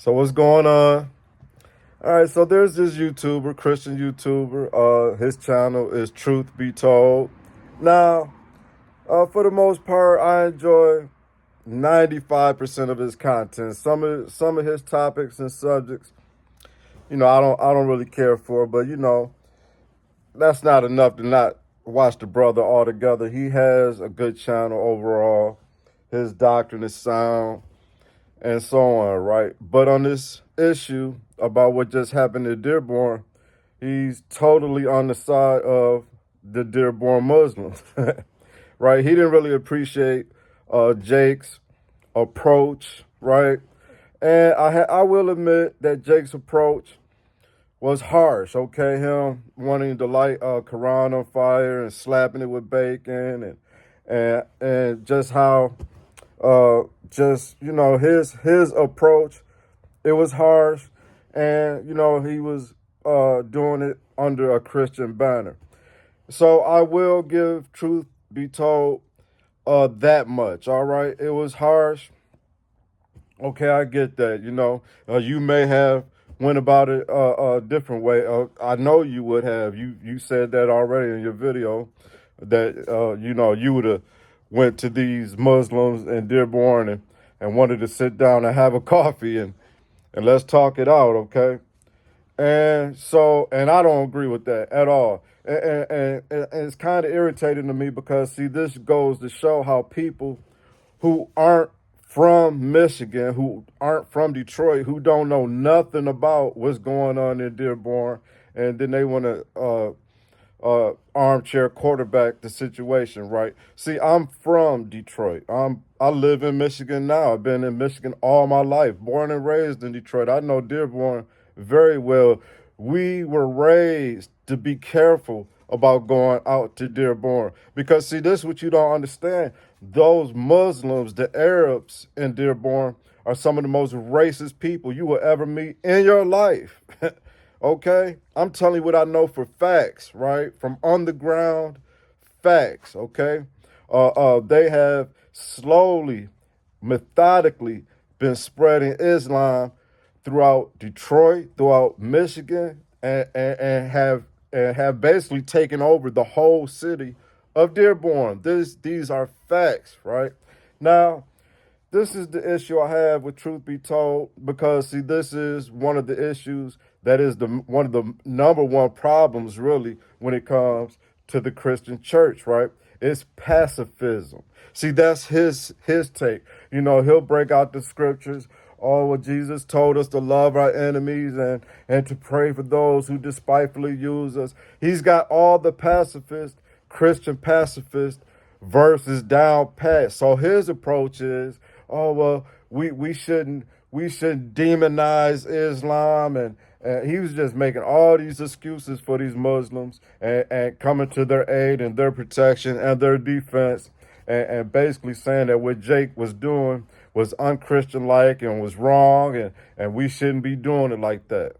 So what's going on? All right, so there's this YouTuber, Christian YouTuber. His channel is Truth Be Told. Now, for the most part, I enjoy 95% of his content. Some of his topics and subjects, I don't really care for, but that's not enough to not watch the brother altogether. He has a good channel overall. His doctrine is sound and so on, right? But on this issue about what just happened to Dearborn, he's totally on the side of the Dearborn Muslims, right? He didn't really appreciate Jake's approach, right? And I will admit that Jake's approach was harsh, okay? Him wanting to light Quran on fire and slapping it with bacon and just how his approach, it was harsh, and he was doing it under a Christian banner. So I will give Truth Be Told that much. All right, it was harsh. Okay, I get that. You may have went about it a different way. I know you would have. You said that already in your video that you would have went to these Muslims in Dearborn and wanted to sit down and have a coffee and let's talk it out, okay? And I don't agree with that at all. And it's kind of irritating to me because, see, this goes to show how people who aren't from Michigan, who aren't from Detroit, who don't know nothing about what's going on in Dearborn, and then they want to armchair quarterback the situation, right? See, I'm from Detroit. I live in Michigan now. I've been in Michigan all my life, born and raised in Detroit. I know Dearborn very well. We were raised to be careful about going out to Dearborn because, see, this is what you don't understand. Those Muslims, the Arabs in Dearborn, are some of the most racist people you will ever meet in your life. Okay? I'm telling you what I know for facts, right? From on the ground facts, okay? They have slowly, methodically been spreading Islam throughout Detroit, throughout Michigan, and have basically taken over the whole city of Dearborn. These are facts, right? Now, this is the issue I have with Truth Be Told because, see, this is one of the issues that is one of the number one problems, really, when it comes to the Christian church, right? It's pacifism. See, that's his take. He'll break out the scriptures. Oh, well, Jesus told us to love our enemies and to pray for those who despitefully use us. He's got all the Christian pacifist verses down pat. So his approach is, oh, well, we shouldn't demonize Islam, and he was just making all these excuses for these Muslims and coming to their aid and their protection and their defense, and basically saying that what Jake was doing was unchristian-like and was wrong, and we shouldn't be doing it like that.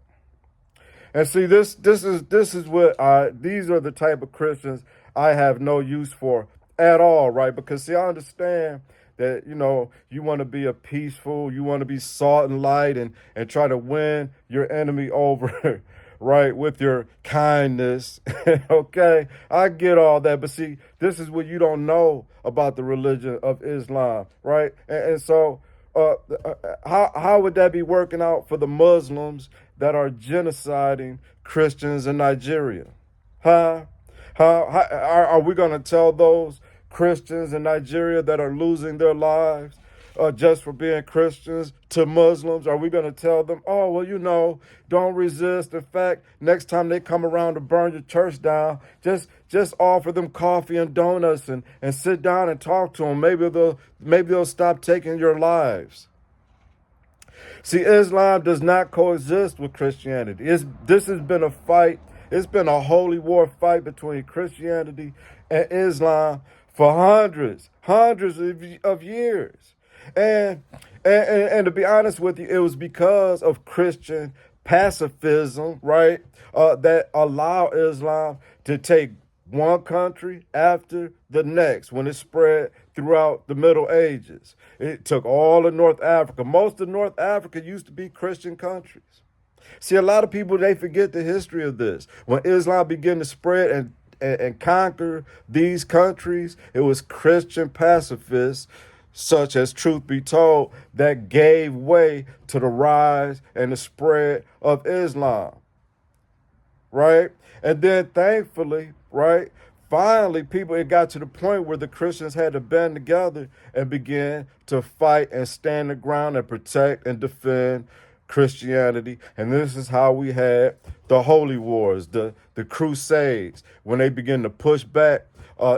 And see, this is what these are the type of Christians I have no use for at all, right? Because, see, I understand that, you want to be a peaceful, you want to be salt and light and try to win your enemy over, right, with your kindness. Okay, I get all that. But see, this is what you don't know about the religion of Islam, right? And so how would that be working out for the Muslims that are genociding Christians in Nigeria? Huh? Are we going to tell those Christians in Nigeria that are losing their lives just for being Christians to Muslims? Are we going to tell them, oh, well, don't resist? In fact, next time they come around to burn your church down, just offer them coffee and donuts and sit down and talk to them. Maybe they'll stop taking your lives. See, Islam does not coexist with Christianity. This has been a fight. It's been a holy war fight between Christianity and Islam for hundreds of years. And to be honest with you, it was because of Christian pacifism, right, that allowed Islam to take one country after the next when it spread throughout the Middle Ages. It took all of North Africa. Most of North Africa used to be Christian countries. See, a lot of people, they forget the history of this. When Islam began to spread and conquer these countries, it was Christian pacifists, such as Truth Be Told, that gave way to the rise and the spread of Islam, right? And then thankfully, right, finally it got to the point where the Christians had to band together and begin to fight and stand the ground and protect and defend Christianity. And this is how we had the Holy Wars, the Crusades, when they began to push back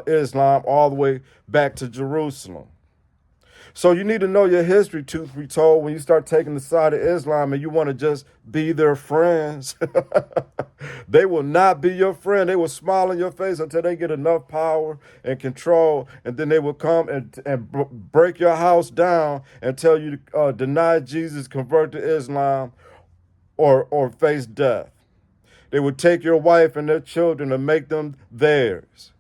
Islam all the way back to Jerusalem. So you need to know your history, truth be told, when you start taking the side of Islam and you want to just be their friends. They will not be your friend. They will smile in your face until they get enough power and control, and then they will come and break your house down and tell you to deny Jesus, convert to Islam, or face death. They would take your wife and their children and make them theirs.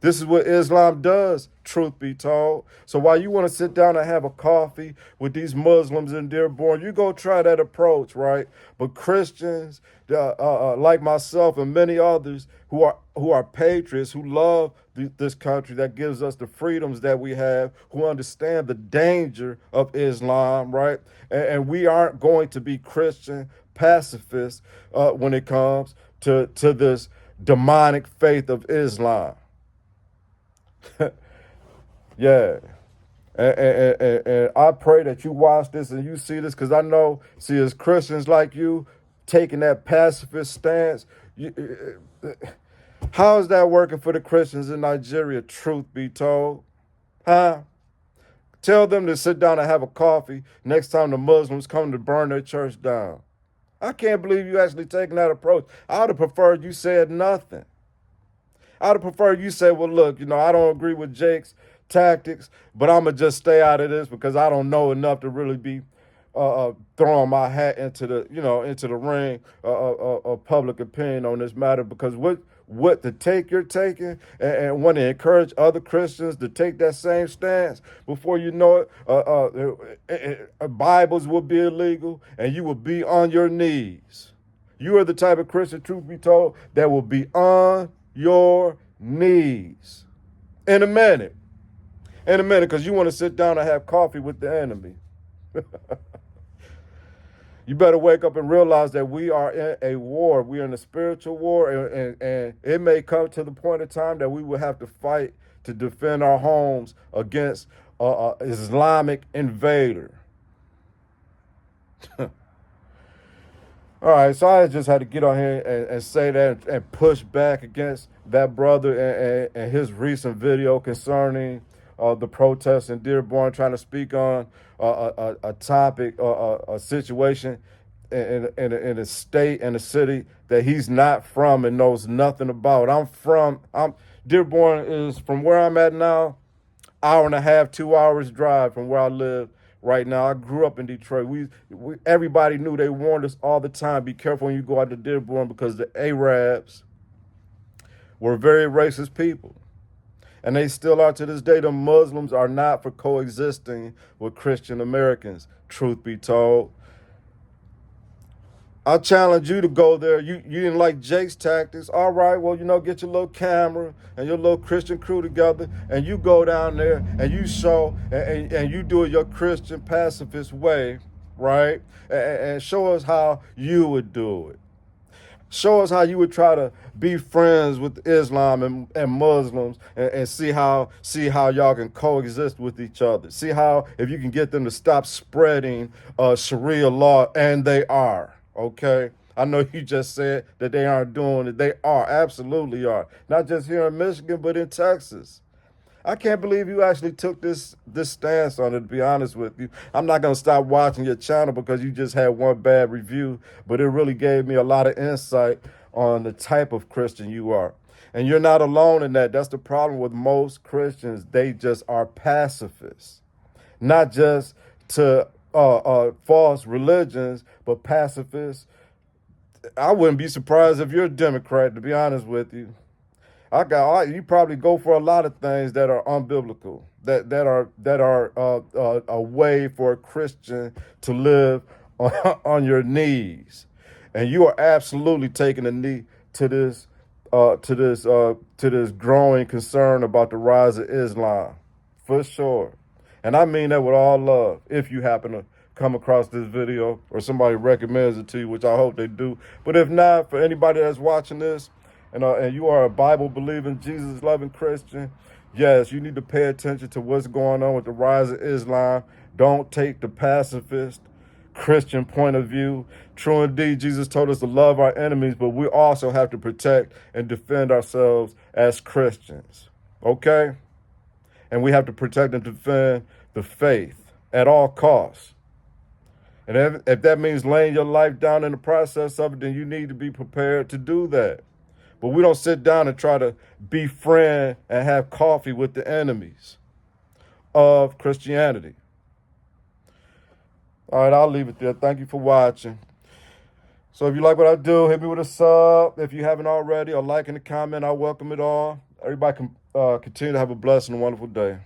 This is what Islam does, truth be told. So while you want to sit down and have a coffee with these Muslims in Dearborn, you go try that approach, right? But Christians, like myself and many others who are patriots, who love this country that gives us the freedoms that we have, who understand the danger of Islam, right? And we aren't going to be Christian pacifists when it comes to this demonic faith of Islam. Yeah. And I pray that you watch this and you see this, because I know, see, as Christians like you taking that pacifist stance, how is that working for the Christians in Nigeria, truth be told? Huh? Tell them to sit down and have a coffee next time the Muslims come to burn their church down. I can't believe you actually taking that approach. I would have preferred you said nothing. I would have preferred you say, well, look, I don't agree with Jake's tactics, but I'm going to just stay out of this because I don't know enough to really be throwing my hat into the ring of public opinion on this matter. Because what the take you're taking and want to encourage other Christians to take that same stance, before you know it, Bibles will be illegal and you will be on your knees. You are the type of Christian, truth be told, that will be on your knees in a minute, because you want to sit down and have coffee with the enemy. You better wake up and realize that we are in a war. We are in a spiritual war, and it may come to the point of time that we will have to fight to defend our homes against Islamic invader. All right, so I just had to get on here and say that and push back against that brother and his recent video concerning the protests in Dearborn, trying to speak on a topic, a situation in a state and a city that he's not from and knows nothing about. Dearborn is, from where I'm at now, hour and a half, 2 hours drive from where I live right now. I grew up in Detroit. Everybody knew, they warned us all the time, be careful when you go out to Dearborn, because the Arabs were very racist people. And they still are to this day. The Muslims are not for coexisting with Christian Americans, truth be told. I challenge you to go there. You didn't like Jake's tactics. All right, well, get your little camera and your little Christian crew together, and you go down there and you show and you do it your Christian pacifist way, right? And show us how you would do it. Show us how you would try to be friends with Islam and Muslims and see how y'all can coexist with each other. See how, if you can get them to stop spreading Sharia law, and they are. Okay, I know you just said that they aren't doing it. They are, absolutely are. Not just here in Michigan, but in Texas. I can't believe you actually took this stance on it, to be honest with you. I'm not going to stop watching your channel because you just had one bad review, but it really gave me a lot of insight on the type of Christian you are. And you're not alone in that. That's the problem with most Christians. They just are pacifists, not just to false religions, but pacifists. I wouldn't be surprised if you're a Democrat, to be honest with you. You probably go for a lot of things that are unbiblical, that are a way for a Christian to live on your knees, and you are absolutely taking a knee to this growing concern about the rise of Islam, for sure. And I mean that with all love. If you happen to come across this video or somebody recommends it to you, which I hope they do. But if not, for anybody that's watching this, and you are a Bible believing, Jesus loving Christian, yes, you need to pay attention to what's going on with the rise of Islam. Don't take the pacifist Christian point of view. True indeed, Jesus told us to love our enemies, but we also have to protect and defend ourselves as Christians. Okay? And we have to protect and defend the faith at all costs. And if that means laying your life down in the process of it, then you need to be prepared to do that. But we don't sit down and try to befriend and have coffee with the enemies of Christianity. All right, I'll leave it there. Thank you for watching. So if you like what I do, hit me with a sub. If you haven't already, or like and a comment, I welcome it all. Everybody can continue to have a blessed and wonderful day.